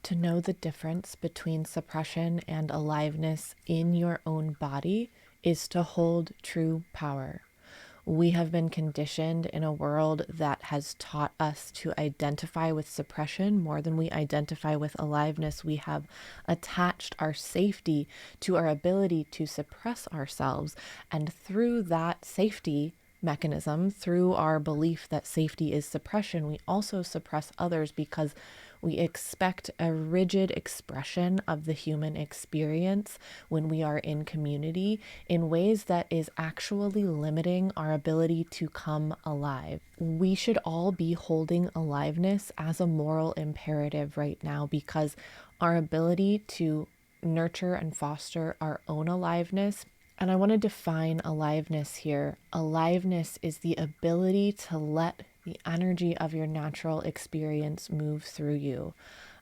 To know the difference between suppression and aliveness in your own body is to hold true power. We have been conditioned in a world that has taught us to identify with suppression more than we identify with aliveness. We have attached our safety to our ability to suppress ourselves. And through that safety mechanism, through our belief that safety is suppression, we also suppress others because we expect a rigid expression of the human experience when we are in community in ways that is actually limiting our ability to come alive. We should all be holding aliveness as a moral imperative right now because our ability to nurture and foster our own aliveness. And I want to define aliveness here. Aliveness is the ability to let the energy of your natural experience move through you.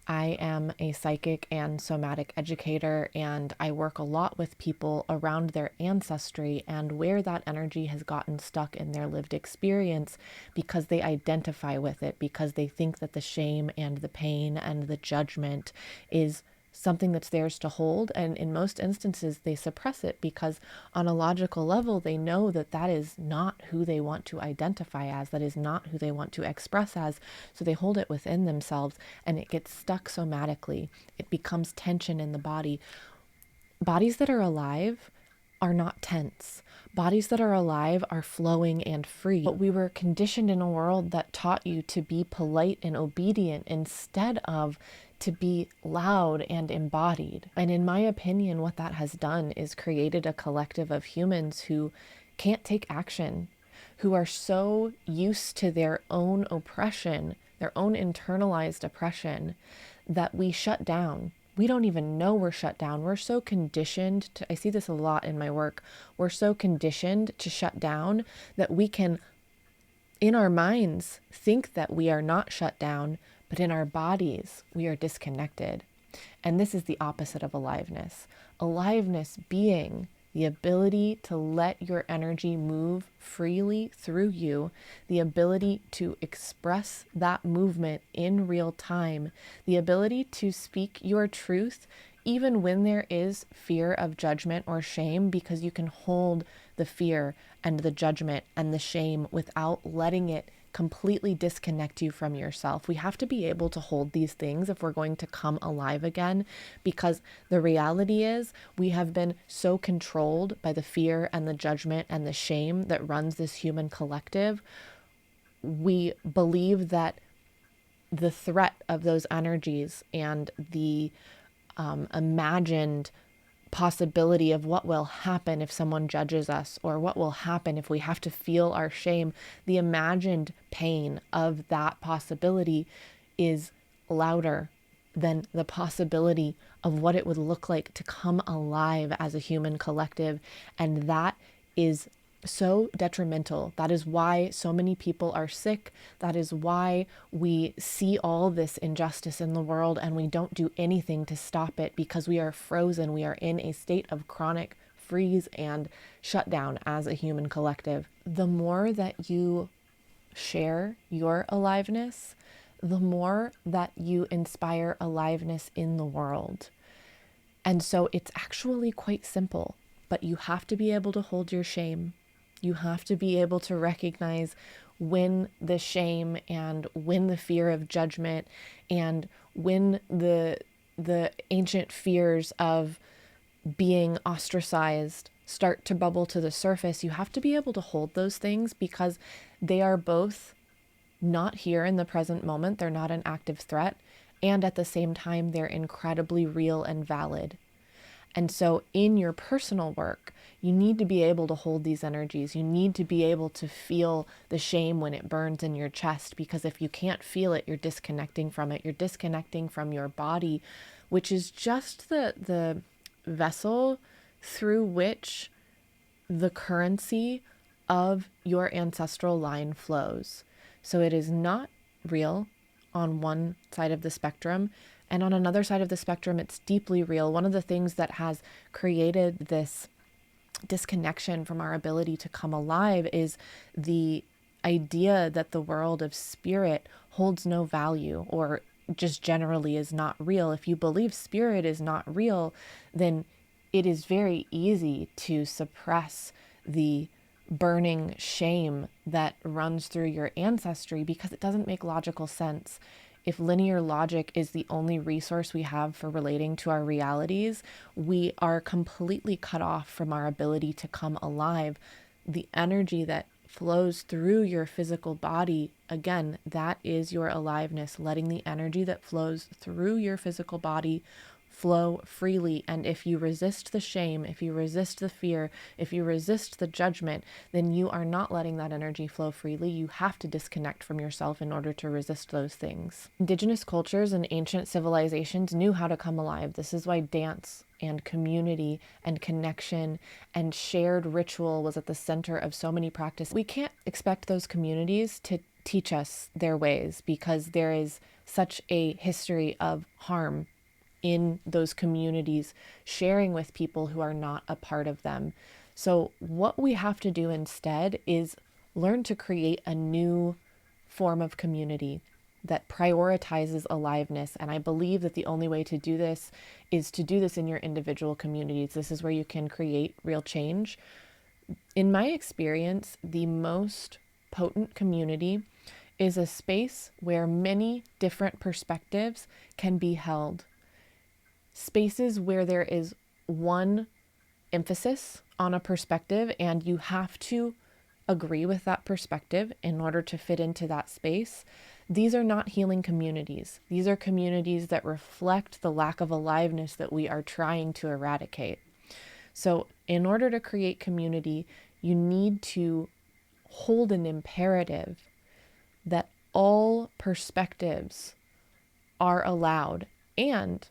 I am a psychic and somatic educator, and I work a lot with people around their ancestry and where that energy has gotten stuck in their lived experience because they identify with it, because they think that the shame and the pain and the judgment is something that's theirs to hold. And in most instances, they suppress it because on a logical level, they know that that is not who they want to identify as, that is not who they want to express as. So they hold it within themselves and it gets stuck somatically. It becomes tension in the body. Bodies that are alive are not tense. Bodies that are alive are flowing and free. But we were conditioned in a world that taught you to be polite and obedient instead of to be loud and embodied. And in my opinion, what that has done is created a collective of humans who can't take action, who are so used to their own oppression, their own internalized oppression, that we shut down. We don't even know we're shut down. We're so conditioned to, I see this a lot in my work, we're so conditioned to shut down that we can, in our minds, think that we are not shut down, but in our bodies, we are disconnected. And this is the opposite of aliveness. Aliveness being the ability to let your energy move freely through you, the ability to express that movement in real time, the ability to speak your truth even when there is fear of judgment or shame, because you can hold the fear and the judgment and the shame without letting it completely disconnect you from yourself. We have to be able to hold these things if we're going to come alive again, because the reality is we have been so controlled by the fear and the judgment and the shame that runs this human collective. We believe that the threat of those energies and the imagined possibility of what will happen if someone judges us, or what will happen if we have to feel our shame, the imagined pain of that possibility is louder than the possibility of what it would look like to come alive as a human collective. And that is so detrimental. That is why so many people are sick. That is why we see all this injustice in the world and we don't do anything to stop it, because we are frozen. We are in a state of chronic freeze and shutdown as a human collective. The more that you share your aliveness, the more that you inspire aliveness in the world. And so it's actually quite simple, but you have to be able to hold your shame. You have to be able to recognize when the shame and when the fear of judgment and when the ancient fears of being ostracized start to bubble to the surface. You have to be able to hold those things because they are both not here in the present moment. They're not an active threat. And at the same time, they're incredibly real and valid. And so in your personal work, you need to be able to hold these energies. You need to be able to feel the shame when it burns in your chest, because if you can't feel it, you're disconnecting from it. You're disconnecting from your body, which is just the vessel through which the currency of your ancestral line flows. So it is not real on one side of the spectrum. And on another side of the spectrum, it's deeply real. One of the things that has created this disconnection from our ability to come alive is the idea that the world of spirit holds no value, or just generally is not real. If you believe spirit is not real, then it is very easy to suppress the burning shame that runs through your ancestry because it doesn't make logical sense. If linear logic is the only resource we have for relating to our realities, we are completely cut off from our ability to come alive. The energy that flows through your physical body, again, that is your aliveness, letting the energy that flows through your physical body flow freely. And if you resist the shame, if you resist the fear, if you resist the judgment, then you are not letting that energy flow freely. You have to disconnect from yourself in order to resist those things. Indigenous cultures and ancient civilizations knew how to come alive. This is why dance and community and connection and shared ritual was at the center of so many practices. We can't expect those communities to teach us their ways because there is such a history of harm in those communities, sharing with people who are not a part of them. So what we have to do instead is learn to create a new form of community that prioritizes aliveness. And I believe that the only way to do this is to do this in your individual communities. This is where you can create real change. In my experience, the most potent community is a space where many different perspectives can be held. Spaces where there is one emphasis on a perspective and you have to agree with that perspective in order to fit into that space. These are not healing communities. These are communities that reflect the lack of aliveness that we are trying to eradicate. So in order to create community, you need to hold an imperative that all perspectives are allowed. And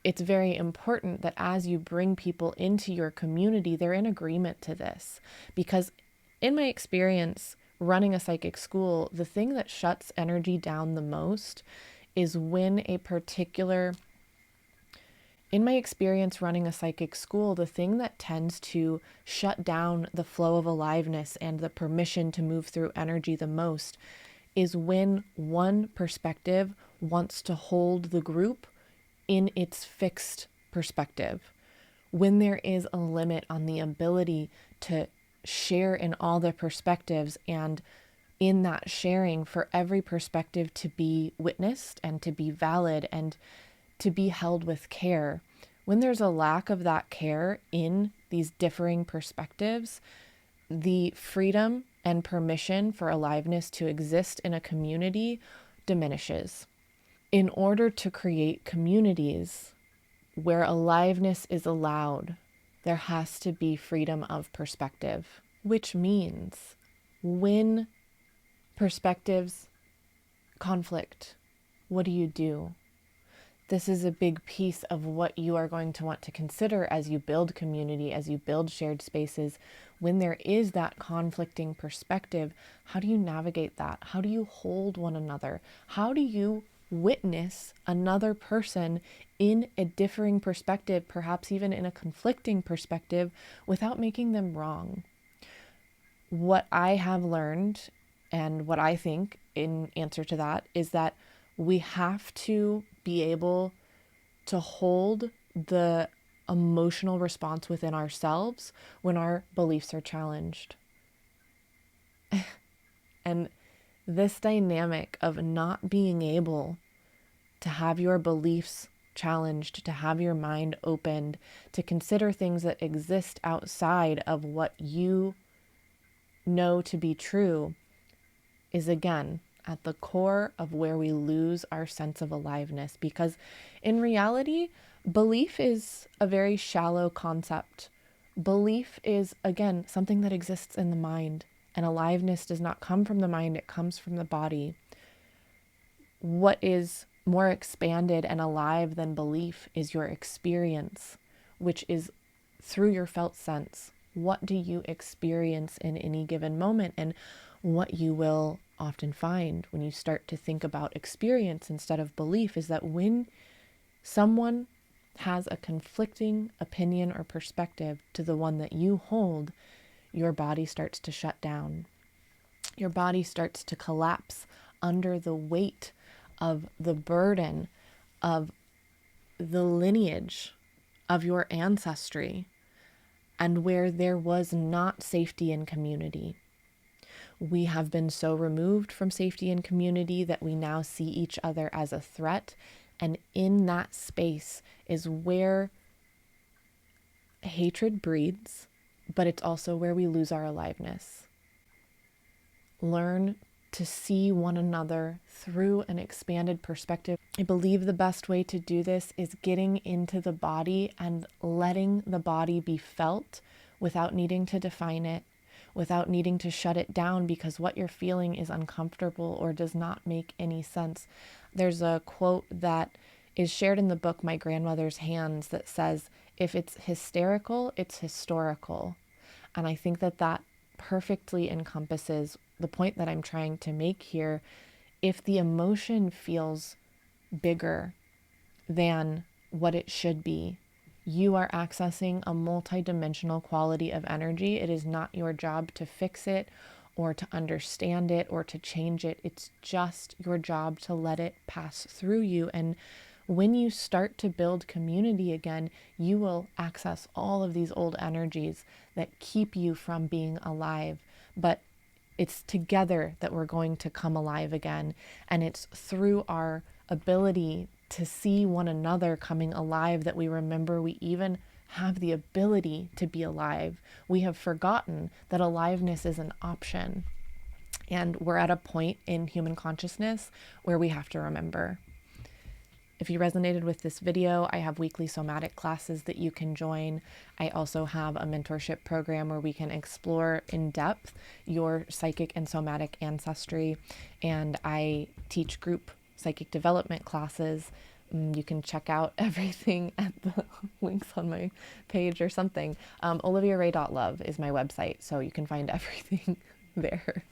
it's very important that as you bring people into your community, they're in agreement to this. Because in my experience, running a psychic school, the thing that shuts energy down the most is when a particular, in my experience running a psychic school, the thing that tends to shut down the flow of aliveness and the permission to move through energy the most is when one perspective wants to hold the group in its fixed perspective. When there is a limit on the ability to share in all the perspectives, and in that sharing for every perspective to be witnessed and to be valid and to be held with care. When there's a lack of that care in these differing perspectives, the freedom and permission for aliveness to exist in a community diminishes. In order to create communities where aliveness is allowed, there has to be freedom of perspective, which means when perspectives conflict, what do? This is a big piece of what you are going to want to consider as you build community, as you build shared spaces. When there is that conflicting perspective, how do you navigate that? How do you hold one another? How do you witness another person in a differing perspective, perhaps even in a conflicting perspective, without making them wrong? What I have learned and what I think in answer to that is that we have to be able to hold the emotional response within ourselves when our beliefs are challenged. And this dynamic of not being able to have your beliefs challenged, to have your mind opened, to consider things that exist outside of what you know to be true is again at the core of where we lose our sense of aliveness. Because in reality, belief is a very shallow concept. Belief is, again, something that exists in the mind, and aliveness does not come from the mind, it comes from the body. What is more expanded and alive than belief is your experience, which is through your felt sense. What do you experience in any given moment? And what you will often find when you start to think about experience instead of belief is that when someone has a conflicting opinion or perspective to the one that you hold, your body starts to shut down. Your body starts to collapse under the weight of the burden of the lineage of your ancestry, and where there was not safety and community. We have been so removed from safety and community that we now see each other as a threat. And in that space is where hatred breeds, but it's also where we lose our aliveness. Learn to see one another through an expanded perspective. I believe the best way to do this is getting into the body and letting the body be felt without needing to define it, without needing to shut it down because what you're feeling is uncomfortable or does not make any sense. There's a quote that is shared in the book My Grandmother's Hands that says, if it's hysterical, it's historical. And I think that that perfectly encompasses the point that I'm trying to make here. If the emotion feels bigger than what it should be, you are accessing a multidimensional quality of energy. It is not your job to fix it or to understand it or to change it. It's just your job to let it pass through you. And when you start to build community again, you will access all of these old energies that keep you from being alive. But it's together that we're going to come alive again. And it's through our ability to see one another coming alive that we remember we even have the ability to be alive. We have forgotten that aliveness is an option. And we're at a point in human consciousness where we have to remember. If you resonated with this video, I have weekly somatic classes that you can join. I also have a mentorship program where we can explore in depth your psychic and somatic ancestry. And I teach group psychic development classes. You can check out everything at the links on my page or something. oliviarae.love is my website, so you can find everything there.